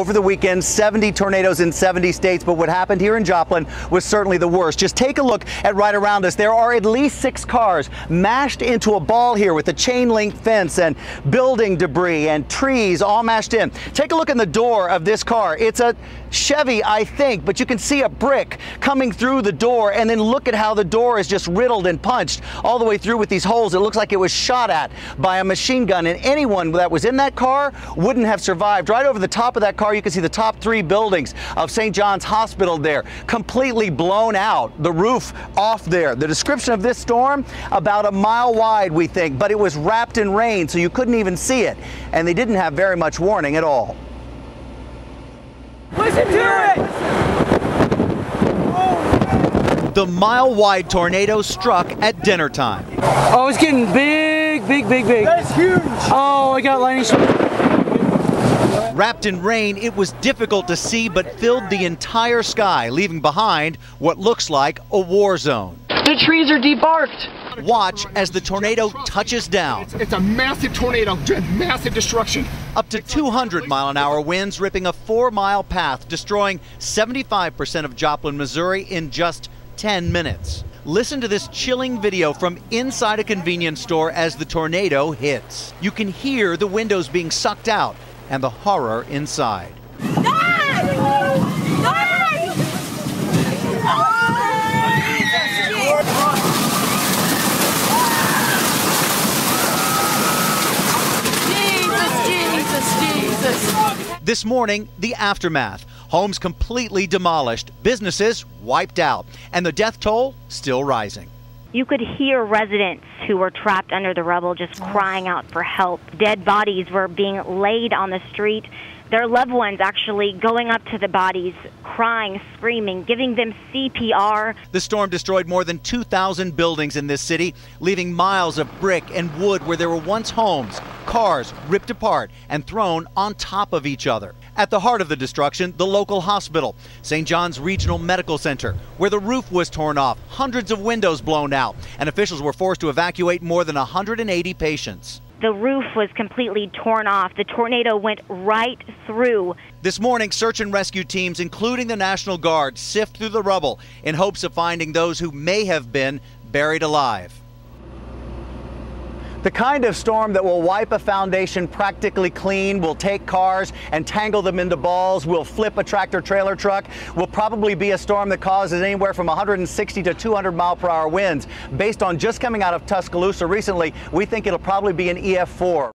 Over the weekend, 70 tornadoes in 70 states, but what happened here in Joplin was certainly the worst. Just take a look at right around us. There are at least 6 cars mashed into a ball here with a chain link fence and building debris and trees all mashed in. Take a look in the door of this car. It's a Chevy, I think, but you can see a brick coming through the door, and then look at how the door is just riddled and punched all the way through with these holes. It looks like it was shot at by a machine gun, and anyone that was in that car wouldn't have survived. Right over the top of that car, you can see the top 3 buildings of St. John's Hospital there, completely blown out, the roof off there. The description of this storm, about a mile wide, we think, but it was wrapped in rain, so you couldn't even see it, and they didn't have very much warning at all. Listen to it! The mile-wide tornado struck at dinner time. Oh, it's getting big, big, big, big. That's huge! Oh, I got lightning strike. Wrapped in rain, it was difficult to see, but filled the entire sky, leaving behind what looks like a war zone. The trees are debarked. Watch as the tornado touches down. It's a massive tornado, massive destruction. Up to 200-mile-an-hour winds ripping a 4-mile path, destroying 75% of Joplin, Missouri in just 10 minutes. Listen to this chilling video from inside a convenience store as the tornado hits. You can hear the windows being sucked out and the horror inside. This morning, the aftermath. Homes completely demolished, businesses wiped out, and the death toll still rising. You could hear residents who were trapped under the rubble just crying out for help. Dead bodies were being laid on the street. Their loved ones actually going up to the bodies, crying, screaming, giving them CPR. The storm destroyed more than 2,000 buildings in this city, leaving miles of brick and wood where there were once homes, cars ripped apart and thrown on top of each other. At the heart of the destruction, the local hospital, St. John's Regional Medical Center, where the roof was torn off, hundreds of windows blown out, and officials were forced to evacuate more than 180 patients. The roof was completely torn off. The tornado went right through. This morning, search and rescue teams, including the National Guard, sift through the rubble in hopes of finding those who may have been buried alive. The kind of storm that will wipe a foundation practically clean, will take cars and tangle them into balls, will flip a tractor-trailer truck, will probably be a storm that causes anywhere from 160 to 200 mile-per-hour winds. Based on just coming out of Tuscaloosa recently, we think it'll probably be an EF4.